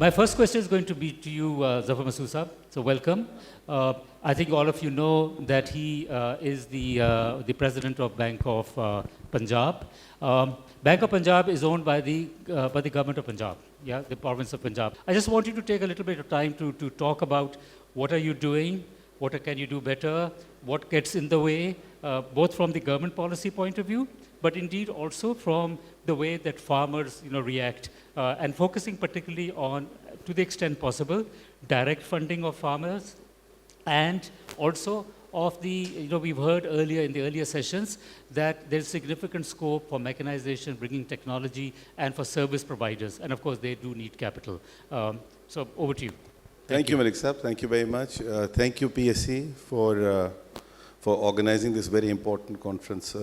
My first question is going to be to you, Zafar Masud sir. So welcome. I think all of you know that he is the president of Bank of Punjab. Bank of Punjab is owned by the government of Punjab, yeah, the province of Punjab. I just want you to take a little bit of time to talk about what are you doing, what can you do better, what gets in the way, both from the government policy point of view, but indeed also from the way that farmers react, and focusing particularly on, to the extent possible, direct funding of farmers, and also of the, we've heard earlier in the earlier sessions that there's significant scope for mechanization, bringing technology, and for service providers. And of course, they do need capital. So over to you. Thank you, Malik Saab. Thank you very much. Thank you, PSC, for organizing this very important conference.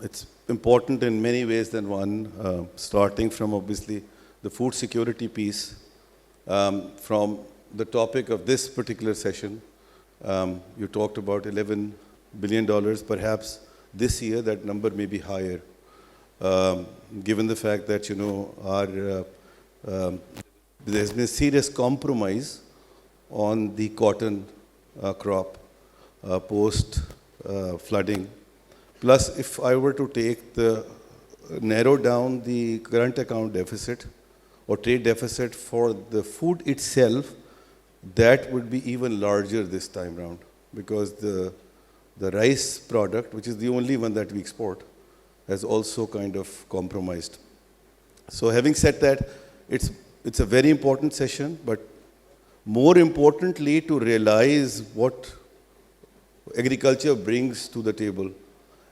It's important in many ways than one, starting from obviously the food security piece. From the topic of this particular session, you talked about $11 billion. Perhaps this year that number may be higher, given the fact that there's been a serious compromise on the cotton crop post flooding. Plus, if I were to narrow down the current account deficit or trade deficit for the food itself, that would be even larger this time round, because the rice product, which is the only one that we export, has also kind of compromised. So having said that, it's a very important session, but more importantly, to realize what agriculture brings to the table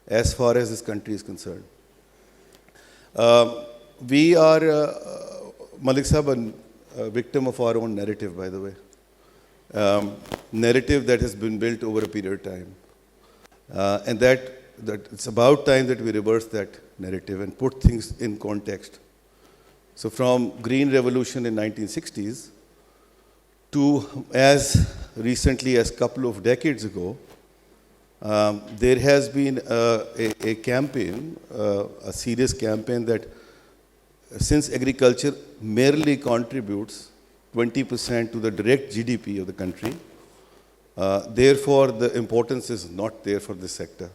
as far as this country is concerned. We are, Malik Sahab, a victim of our own narrative, by the way. Narrative that has been built over a period of time. And that it's about time that we reverse that narrative and put things in context. So from Green Revolution in 1960s to as recently as a couple of decades ago, there has been a campaign, a serious campaign that since agriculture merely contributes 20% to the direct GDP of the country, therefore the importance is not there for this sector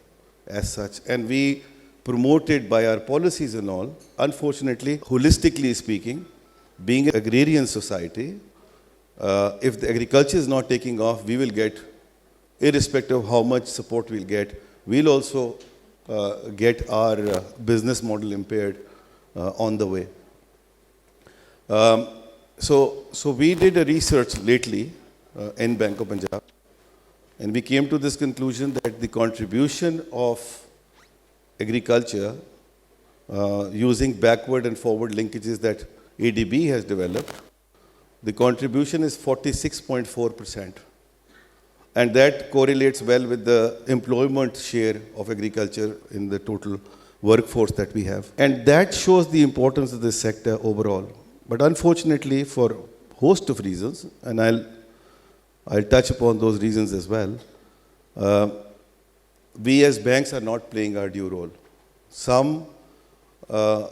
as such. And we promoted by our policies and all, unfortunately, holistically speaking, being an agrarian society, if the agriculture is not taking off, we will get, irrespective of how much support we'll get, we'll also get our business model impaired on the way. So we did a research lately in Bank of Punjab, and we came to this conclusion that the contribution of agriculture using backward and forward linkages that ADB has developed, the contribution is 46.4%. And that correlates well with the employment share of agriculture in the total workforce that we have. And that shows the importance of this sector overall. But unfortunately, for a host of reasons, and I'll touch upon those reasons as well, we as banks are not playing our due role. Some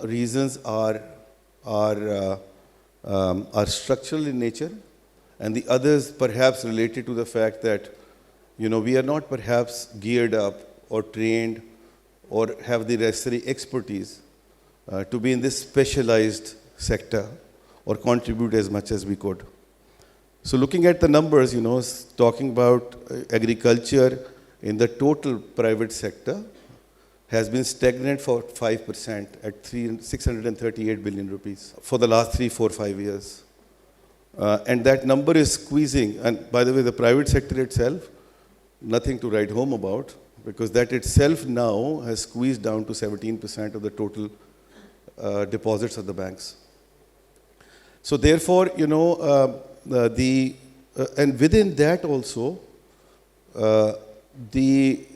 reasons are structural in nature, and the others perhaps related to the fact that we are not perhaps geared up or trained or have the necessary expertise to be in this specialized sector or contribute as much as we could. So looking at the numbers, talking about agriculture in the total private sector has been stagnant for 5% at 638 billion rupees for the last 3, 4, 5 years. And that number is squeezing. And by the way, the private sector itself, nothing to write home about, because that itself now has squeezed down to 17% of the total deposits of the banks. So therefore, and within that also, the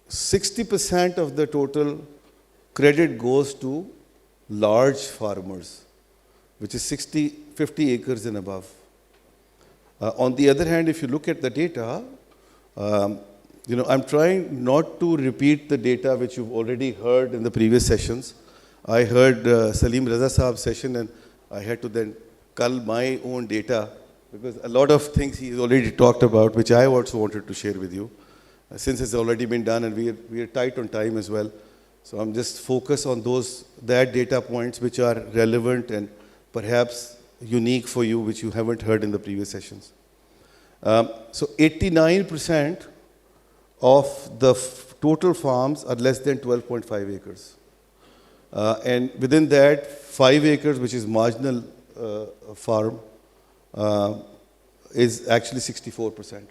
60% of the total credit goes to large farmers, which is 50 acres and above. On the other hand, if you look at the data, I'm trying not to repeat the data which you've already heard in the previous sessions. I heard Salim Raza Saab's session, and I had to then cull my own data because a lot of things he's already talked about, which I also wanted to share with you, since it's already been done and we are tight on time as well. So I'm just focused on that data points which are relevant and perhaps unique for you, which you haven't heard in the previous sessions. So 89% of the total farms are less than 12.5 acres. And within that, 5 acres, which is marginal farm, is actually 64%.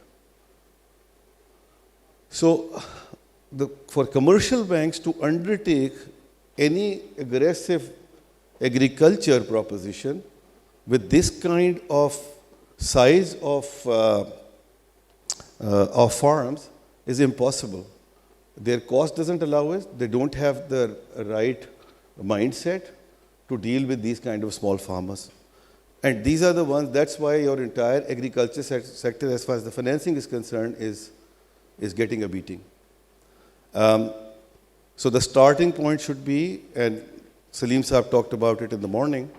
So for commercial banks to undertake any aggressive agriculture proposition with this kind of size of farms is impossible. Their cost doesn't allow it. They don't have the right mindset to deal with these kind of small farmers. And these are the ones, that's why your entire agriculture sector, as far as the financing is concerned, is getting a beating. So the starting point should be, and Salim Saab talked about it in the morning,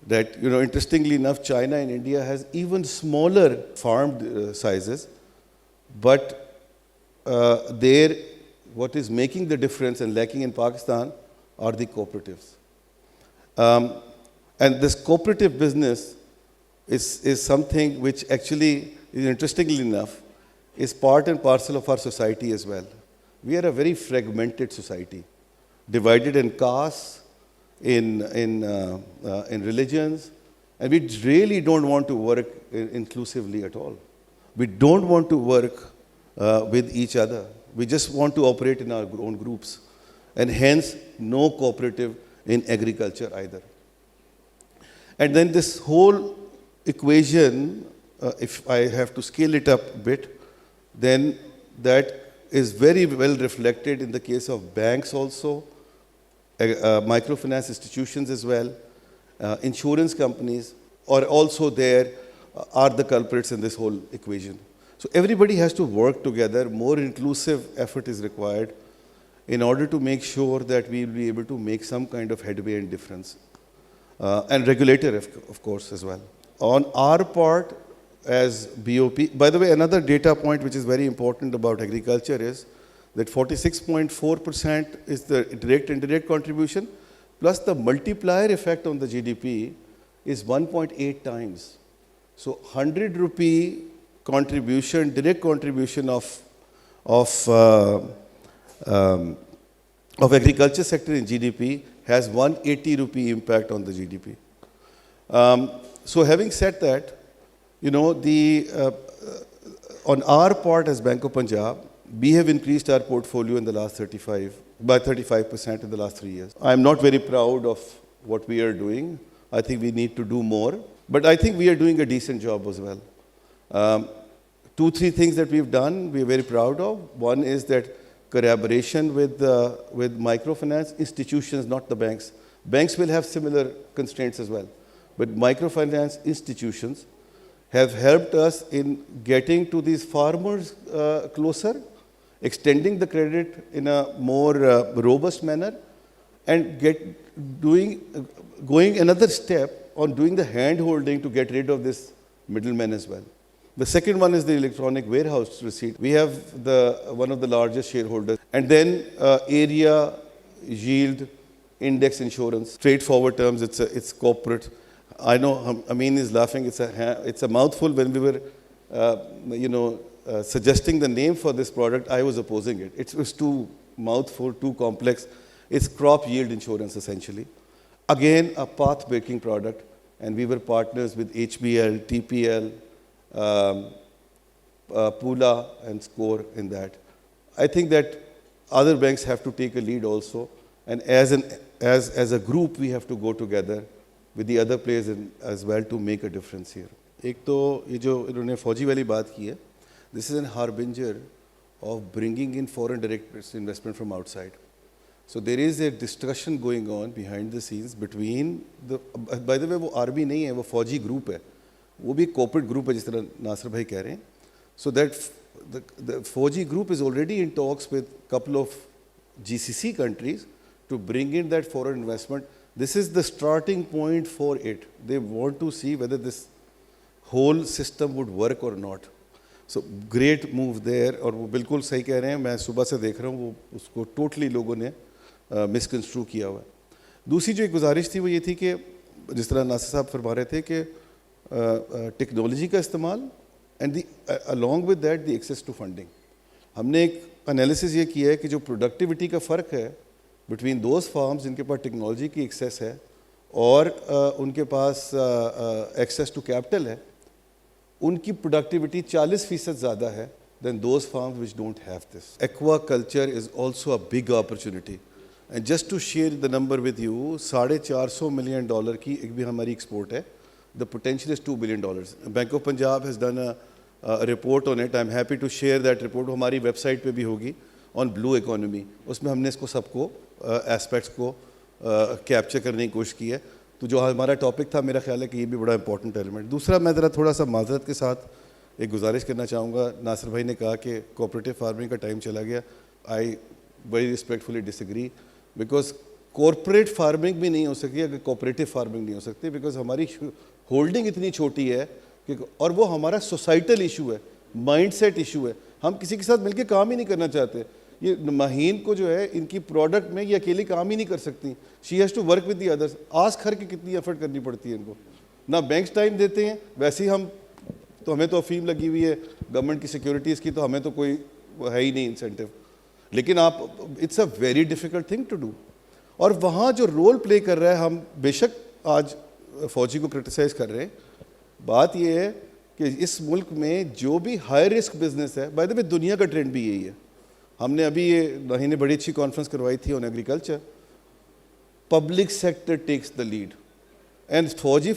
that, interestingly enough, China and India has even smaller farm sizes, but what is making the difference and lacking in Pakistan are the cooperatives. And this cooperative business is something which actually, interestingly enough, is part and parcel of our society as well. We are a very fragmented society, divided in castes, in religions, and we really don't want to work inclusively at all. We don't want to work with each other. We just want to operate in our own groups, and hence no cooperative in agriculture either. And then this whole equation, if I have to scale it up a bit, then that is very well reflected in the case of banks also, microfinance institutions as well, insurance companies are also there, are the culprits in this whole equation. So everybody has to work together. More inclusive effort is required in order to make sure that we will be able to make some kind of headway and difference. And regulator, of course, as well. On our part, as BOP, by the way, another data point which is very important about agriculture is that 46.4% is the direct and indirect contribution, plus the multiplier effect on the GDP is 1.8 times. So 100 rupee contribution, direct contribution of agriculture sector in GDP has 180 rupee impact on the GDP. So having said that, on our part as Bank of Punjab, we have increased our portfolio in the last by 35% in the last 3 years. I'm not very proud of what we are doing. I think we need to do more, but I think we are doing a decent job as well. 2-3 things that we've done, we're very proud of. One is that collaboration with microfinance institutions, not the banks. Banks will have similar constraints as well, but microfinance institutions have helped us in getting to these farmers closer, extending the credit in a more robust manner, and going another step on doing the hand-holding to get rid of this middleman as well. The second one is the electronic warehouse receipt. We have one of the largest shareholders. And then area, yield, index insurance. Straightforward terms, it's corporate. I know Amin is laughing. It's a mouthful. When we were suggesting the name for this product, I was opposing it. It was too mouthful, too complex. It's crop yield insurance, essentially. Again, a path-breaking product. And we were partners with HBL, TPL, Pula and Score in that. I think that other banks have to take a lead also, and as a group we have to go together with the other players as well to make a difference here. एक तो ये जो इन्होंने फौजी वाली बात की है, this is an harbinger of bringing in foreign direct investment from outside. So there is a discussion going on behind the scenes between by the way वो आर्मी नहीं है, वो फौजी ग्रुप है, वो भी corporate group है जिस तरह नासिर भाई कह रहे हैं. So that the 4G group is already in talks with a couple of GCC countries to bring in that foreign investment This is the starting point for it. They want to see whether this whole system would work or not. So great move there. और वो बिल्कुल सही कह रहे हैं, मैं सुबह से देख रहा हूँ वो उसको टोटली लोगों ने मिसकंस्ट्रू किया हुआ है. दूसरी जो एक गुजारिश थी वो ये थी कि जिस तरह नासिर साहब फरमा रहे थे कि टेक्नोलॉजी का इस्तेमाल and along with that the access to funding. हमने एक एनालिसिस ये किया है कि जो प्रोडक्टिविटी का फ़र्क है बिटवीन दोज फार्म्स जिनके पास टेक्नोलॉजी की एक्सेस है और उनके पास एक्सेस टू कैपिटल है, उनकी प्रोडक्टिविटी 40% ज़्यादा है than those farms which don't have this. Aquaculture is also a big opportunity. And just to share the number with you, $450 million की एक भी हमारी export है. The potential is $2 billion. Bank of Punjab has done a report on it. I'm happy to share that report. हमारी website पे भी होगी on blue economy. उसमें हमने इसको सबको aspects को capture करने की कोशिश की है. तो जो हमारा टॉपिक था, मेरा ख्याल है कि ये भी बड़ा इंपॉर्टेंट एलिमेंट. दूसरा मैं ज़रा थोड़ा सा माजरत के साथ एक गुजारिश करना चाहूँगा. नासिर भाई ने कहा कि कोऑपरेटिव फार्मिंग का टाइम चला गया. I very respectfully disagree, because corporate farming भी नहीं हो सकती अगर कोऑपरेटिव फार्मिंग नहीं हो सकती, बिकॉज हमारी होल्डिंग इतनी छोटी है कि, और वो हमारा सोसाइटल इशू है, माइंडसेट इशू है. हम किसी के साथ मिलकर काम ही नहीं करना चाहते. ये महीन को जो है इनकी प्रोडक्ट में ये अकेली काम ही नहीं कर सकती. She has to work with the others. आज खर के कितनी एफर्ट करनी पड़ती है इनको. ना बैंक्स टाइम देते हैं, वैसे ही हम तो हमें तो अफीम लगी हुई है गवर्नमेंट की सिक्योरिटीज़ की, तो हमें तो कोई है ही नहीं इंसेंटिव. लेकिन आप it's a very difficult thing to do. और वहाँ जो रोल प्ले कर रहा है, हम बेशक आज फौजी को क्रिटिसाइज़ कर रहे हैं, बात यह है कि इस मुल्क में जो भी हाई रिस्क बिजनेस है, बाय द वे दुनिया का ट्रेंड भी यही है. हमने अभी ये महीने बड़ी अच्छी कॉन्फ्रेंस करवाई थी on agriculture. Public sector takes the lead and फौजी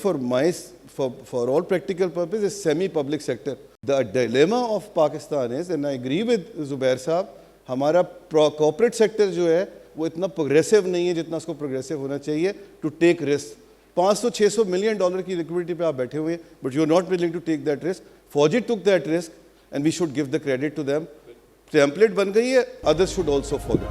for all practical purposes is semi-public sector. The dilemma of Pakistan is, and I agree with Zubair साहब, हमारा corporate sector जो है वो इतना progressive नहीं है जितना उसको progressive होना चाहिए to take risk. 500-600 million dollar की liquidity पे आप बैठे हुए हैं, but you are not willing to take that risk. फौजी took that risk and we should give the credit to them. Template बन गई है, others should also follow.